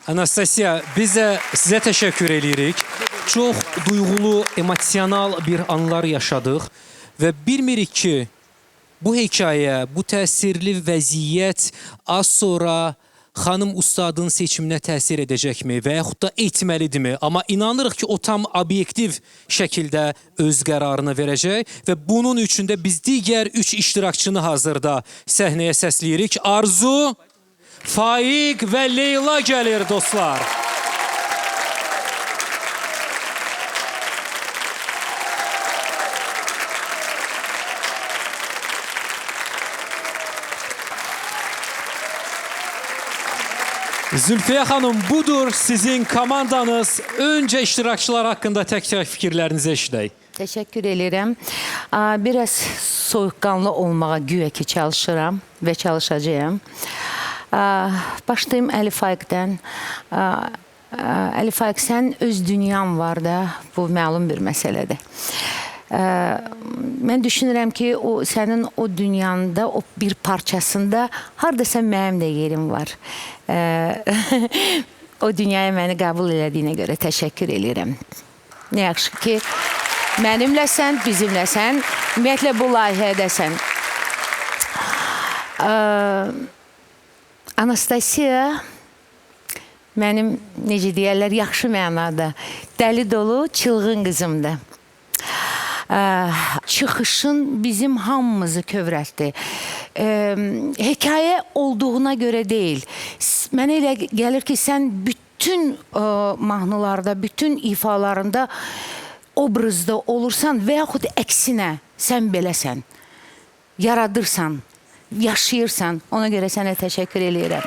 Anastasiya, biz də sizə təşəkkür edirik. Çox duyğulu, emosional bir anlar yaşadıq və bilmirik ki, bu hekayə, bu təsirli vəziyyət az sonra xanım ustadın seçiminə təsir edəcəkmi və yaxud da etməlidirmi? Amma inanırıq ki, o tam obyektiv şəkildə öz qərarını verəcək və bunun üçün də biz digər 3 iştirakçını hazırda səhnəyə səsləyirik. Arzu, Faiq və Leyla gəlir dostlar. Zülfiyə xanım, budur sizin komandanız. Öncə iştirakçılar haqqında tək-tək fikirlərinizi eşidək. Təşəkkür edirəm. Biraz soyuqqanlı olmağa güya ki çalışıram və çalışacağım. Başlayayım Əli Faiqdən. Əli Faiq, sən öz dünyan var da, bu məlum bir məsələdir. Mən düşünürəm ki, sənin o dünyanda, o bir parçasında haradasa mənim də yerim var. O dünyaya məni qəbul elədiyinə görə təşəkkür edirəm. Nə yaxşı ki, mənimləsən, bizimləsən, ümumiyyətlə bu layihədəsən. Anastasiya mənim, necə deyərlər, yaxşı mənada dəli dolu, çılğın qızımdır. Çıxışın bizim hamımızı kövrəltdi. Hekayə olduğuna görə deyil. Mənə elə gəlir ki, sən bütün mahnılarda, bütün ifalarında obrazda olursan və yaxud əksinə sən beləsən, yaradırsan, yaşayırsan. Ona görə sənə təşəkkür edirəm.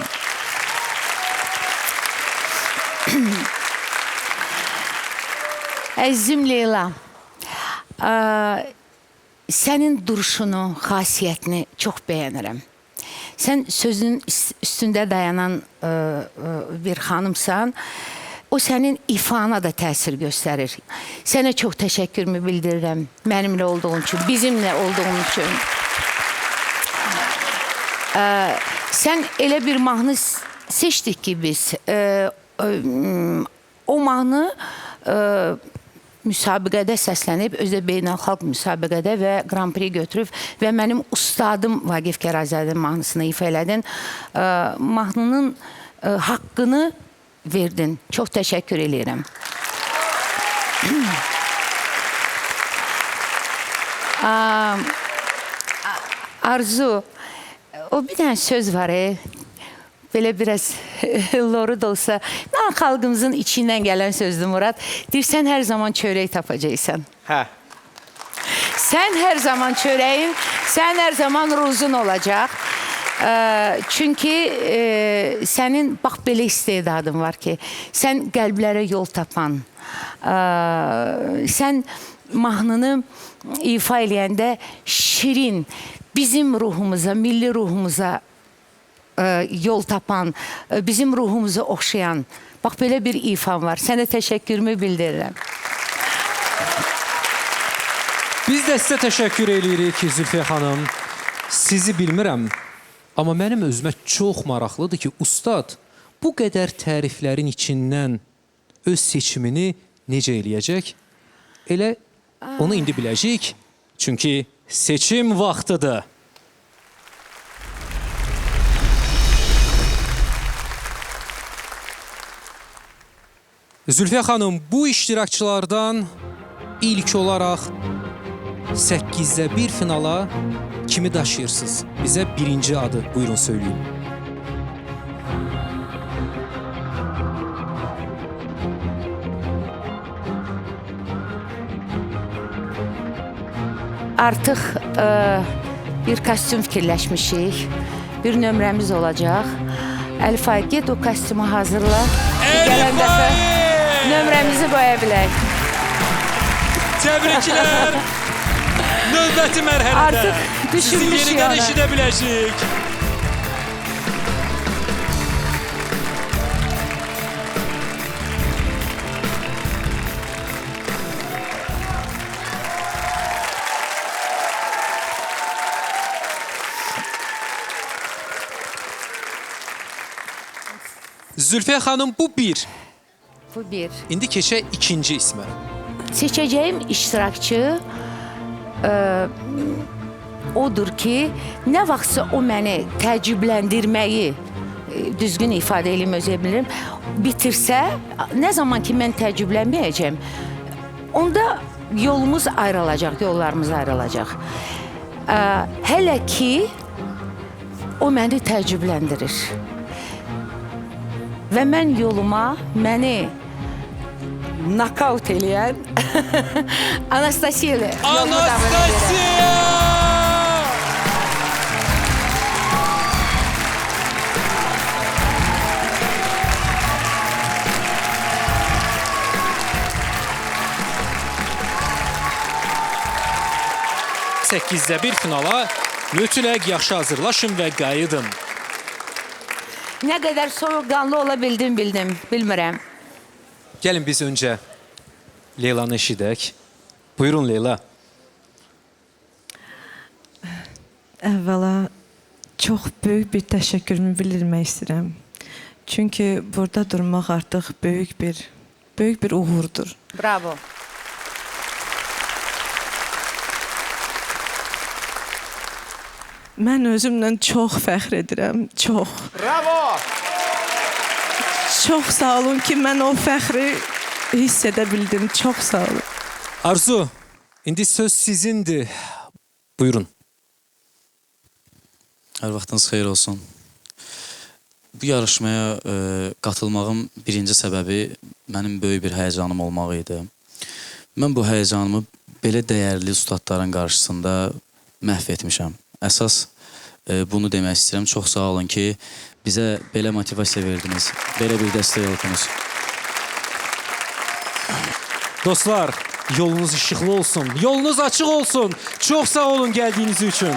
Əzizim Leyla, sənin duruşunu, xasiyyətini çox bəyənirəm. Sən sözün üstündə dayanan bir xanımsan. O sənin ifana da təsir göstərir. Sənə çox təşəkkürümü bildirirəm. Mənimlə olduğun üçün, bizimlə olduğun üçün. Sən elə bir mahnı seçdik ki biz. O mahnı müsabiqədə səslənib, özü də beynəlxalq müsabiqədə və Grand Prix götürüb və mənim ustadım Vaqif Qərazənin mahnısını ifa elədin. Mahnının haqqını verdin. Çox təşəkkür edirəm. Arzu, o bir dənə söz var, belə biraz loru da olsa, xalqımızın içindən gələn sözdür, Murad. Deyir, sən hər zaman çörək tapacaqsan. Hə. Sən hər zaman çörəyin, sən hər zaman ruzun olacaq. Çünki sənin, bax, belə istedadın var ki, sən qəlblərə yol tapan, sən mahnını ifa eləyəndə şirin, bizim ruhumuza, milli ruhumuza yol tapan, bizim ruhumuzu oxşayan, bax, belə bir ifam var. Sənə təşəkkürümü bildirirəm. Biz də sizə təşəkkür edirik Zülfiyə xanım. Sizi bilmirəm, amma mənim özümə çox maraqlıdır ki, ustad bu qədər təriflərin içindən öz seçimini necə eləyəcək? Elə onu indi biləcəyik, çünki seçim vaxtıdır. Zülfiyə xanım, bu iştirakçılardan ilk olaraq 8-də 1 finala kimi daşıyırsınız? Bizə birinci adı, buyurun söyləyin. Artıq bir kostyum fikirləşmişik, bir nömrəmiz olacaq. Əli Faiq, get o kostyumu hazırla. Gələn dəfə nömrəmizi qoya bilək. Təbriklər! Növbəti mərhələdə sizi yenidən eşidə biləcəyik. Zülfiyə xanım, bu bir. Bu bir. İndi keçək ikinci ismə. Seçeceğim iştirakçı odur ki, nə vaxtsa o məni təəccübləndirməyi, düzgün ifadə eləyim özə bilirim, bitirsə, nə zaman ki mən təəccüblənməyəcəm, onda yolumuz ayrılacaq, yollarımız ayrılacaq. Hələ ki, o məni təəccübləndirir. Və mən yoluma məni knockout eləyən Anastasiya ilə yolumu davam edirəm. Anastasiya! Səkkizdə bir finala mütləq yaxşı hazırlaşın və qayıdın. Nə qədər soyuqqanlı ola bildim, bilmirəm. Gəlin biz öncə Leylanı eşidək. Buyurun Leyla. Əvvəla çox böyük bir təşəkkürümü bildirmək istəyirəm. Çünki burada durmaq artıq böyük bir uğurdur. Bravo. Mən özümlə çox fəxr edirəm, çox. Bravo! Çox sağ olun ki, mən o fəxri hiss edə bildim. Çox sağ olun. Arzu, indi söz sizindir. Buyurun. Hər vaxtınız xeyir olsun. Bu yarışmaya qatılmağım birinci səbəbi mənim böyük bir həyəcanım olmağı idi. Mən bu həyəcanımı belə dəyərli ustadların qarşısında məhv etmişəm. Əsas bunu demək istəyirəm. Çox sağ olun ki, bizə belə motivasiya verdiniz, belə bir dəstək oldunuz. Dostlar, yolunuz işıqlı olsun, yolunuz açıq olsun. Çox sağ olun gəldiyiniz üçün.